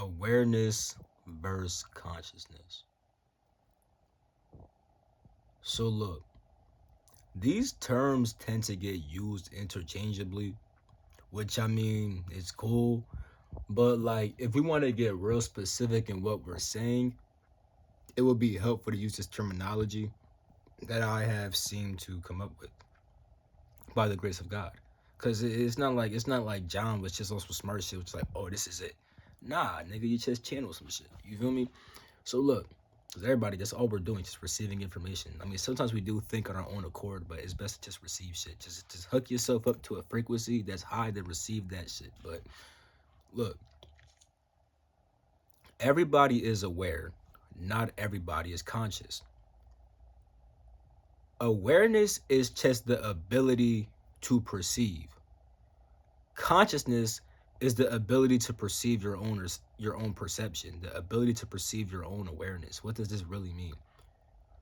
Awareness versus consciousness. So look, these terms tend to get used interchangeably, which I mean is cool, but like if we want to get real specific in what we're saying, it would be helpful to use this terminology that I have seemed to come up with by the grace of God. Cause it's not like John was just on some smart shit, which is like, oh, this is it. Nah, nigga, you just channel some shit. You feel me? So look, because everybody, that's all we're doing, just receiving information. I mean, sometimes we do think on our own accord, but it's best to just receive shit. Just hook yourself up to a frequency that's high to receive that shit. But look, everybody is aware. Not everybody is conscious. Awareness is just the ability to perceive. Consciousness is the ability to perceive your own perception, the ability to perceive your own awareness. What does this really mean?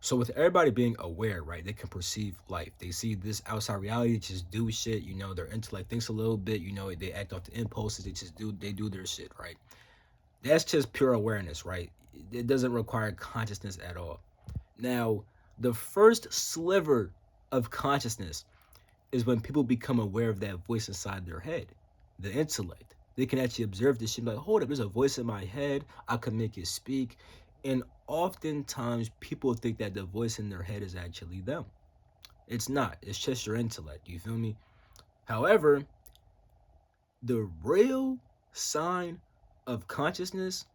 So with everybody being aware, right, they can perceive life. They see this outside reality, just do shit. Their intellect thinks a little bit. They act off the impulses. They do their shit, right? That's just pure awareness, right? It doesn't require consciousness at all. Now, the first sliver of consciousness is when people become aware of that voice inside their head, the intellect. They can actually observe this shit, like, hold up, there's a voice in my head. I can make it speak. And oftentimes people think that the voice in their head is actually them. It's not. It's just your intellect. You feel me? However, the real sign of consciousness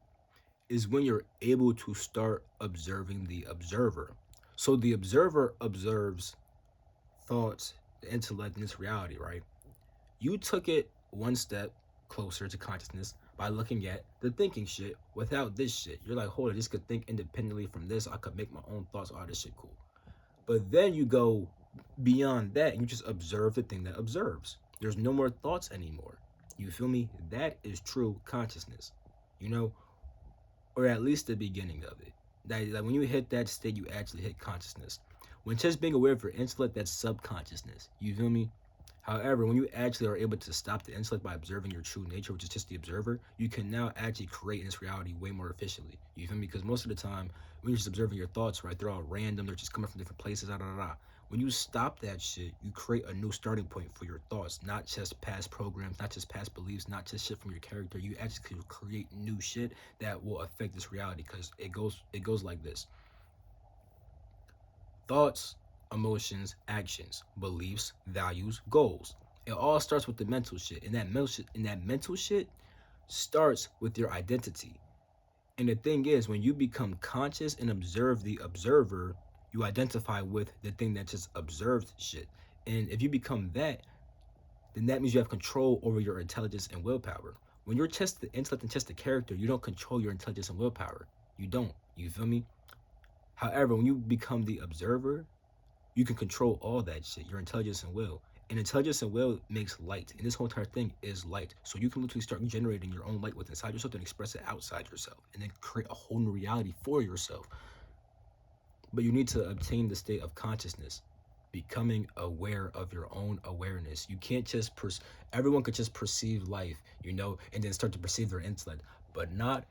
is when you're able to start observing the observer. So the observer observes thoughts, the intellect, and its reality, right? You took it one step closer to consciousness by looking at the thinking shit without this shit. You're like, hold on, this could think independently from this. I could make my own thoughts. All this shit cool. But then you go beyond that and you just observe the thing that observes. There's no more thoughts anymore. You feel me? That is true consciousness, you know, or at least the beginning of it. Like when you hit that state, you actually hit consciousness. When just being aware of your intellect, that's subconsciousness. You feel me? However, when you actually are able to stop the intellect by observing your true nature, which is just the observer, you can now actually create this reality way more efficiently. You feel me? Because most of the time, when you're just observing your thoughts, right, they're all random. They're just coming from different places. Da, da, da, da. When you stop that shit, you create a new starting point for your thoughts, not just past programs, not just past beliefs, not just shit from your character. You actually create new shit that will affect this reality. Because it goes like this: thoughts, emotions, actions, beliefs, values, goals. It all starts with the mental shit. And that mental shit starts with your identity. And the thing is, when you become conscious and observe the observer, you identify with the thing that just observed shit. And if you become that, then that means you have control over your intelligence and willpower. When you're just the intellect and just the character, you don't control your intelligence and willpower. You don't. You feel me? However, when you become the observer, you can control all that shit, your intelligence and will. And intelligence and will makes light. And this whole entire thing is light. So you can literally start generating your own light within inside yourself and express it outside yourself. And then create a whole new reality for yourself. But you need to obtain the state of consciousness, becoming aware of your own awareness. You can't just everyone could just perceive life, and then start to perceive their intellect. But not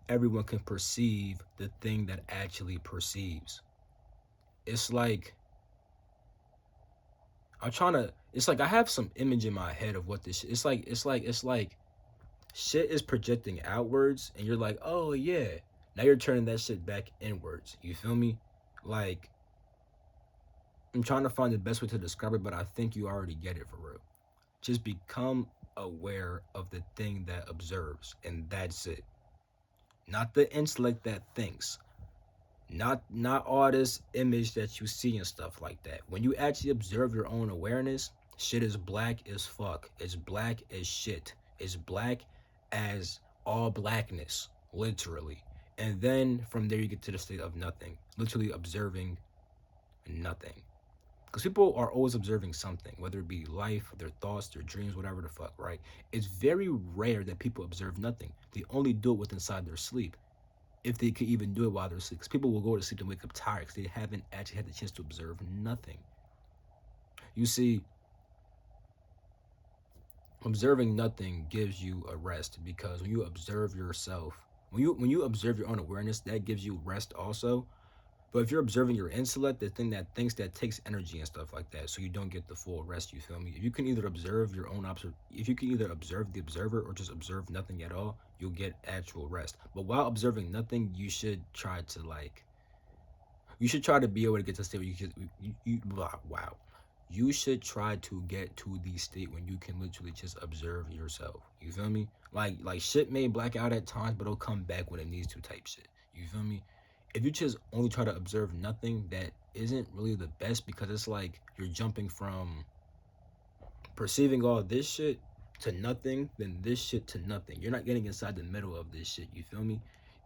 everyone can perceive the thing that actually perceives. It's like it's like I have some image in my head of what this it's like shit is projecting outwards and you're like, oh yeah. Now you're turning that shit back inwards. You feel me? Like, I'm trying to find the best way to describe it, but I think you already get it for real. Just become aware of the thing that observes, and that's it. Not the intellect that thinks. Not all this image that you see and stuff like that. When you actually observe your own awareness, shit is black as fuck. It's black as shit. It's black as all blackness, literally. And then from there you get to the state of nothing, literally observing nothing. Because people are always observing something, whether it be life, their thoughts, their dreams, whatever the fuck, right? It's very rare that people observe nothing. They only do it with inside their sleep, if they could even do it while they're asleep. Because people will go to sleep and wake up tired because they haven't actually had the chance to observe nothing. You see, Observing nothing gives you a rest, because when you observe yourself, when you observe your own awareness, that gives you rest also. But if you're observing your intellect, the thing that thinks, that takes energy and stuff like that, so you don't get the full rest. You feel me? If you can either observe your own if you can either observe the observer or just observe nothing at all, you'll get actual rest. But while observing nothing, you should try to like, you should try to be able to get to a state where wow, you should try to get to the state when you can literally just observe yourself. You feel me? Like shit may black out at times, but it'll come back when it needs to, type shit. You feel me? If you just only try to observe nothing, that isn't really the best, because it's like you're jumping from perceiving all this shit to nothing, then this shit to nothing. You're not getting inside the middle of this shit. You feel me?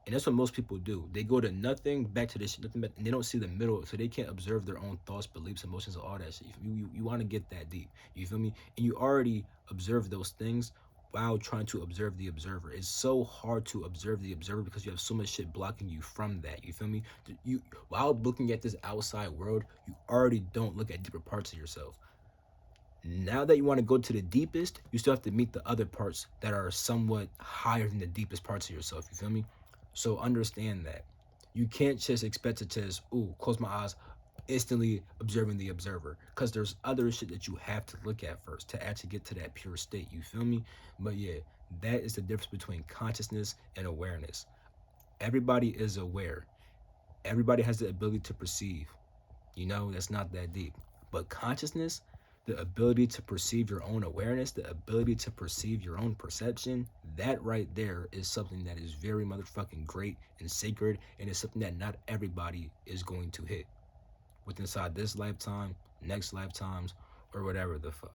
And that's what most people do. They go to nothing, back to this shit, nothing, and they don't see the middle, so they can't observe their own thoughts, beliefs, emotions, all that shit. You want to get that deep. You feel me? And you already observe those things while trying to observe the observer. It's so hard to observe the observer because you have so much shit blocking you from that. You feel me? You, while looking at this outside world, you already don't look at deeper parts of yourself. Now that you want to go to the deepest, you still have to meet the other parts that are somewhat higher than the deepest parts of yourself. You feel me? So understand that. You can't just expect to just, ooh, close my eyes, instantly observing the observer. Because there's other shit that you have to look at first to actually get to that pure state. You feel me? But yeah, that is the difference between consciousness and awareness. Everybody is aware. Everybody has the ability to perceive. You know, that's not that deep. But consciousness, the ability to perceive your own awareness, the ability to perceive your own perception, that right there is something that is very motherfucking great and sacred, and it's something that not everybody is going to hit within inside this lifetime, next lifetimes, or whatever the fuck.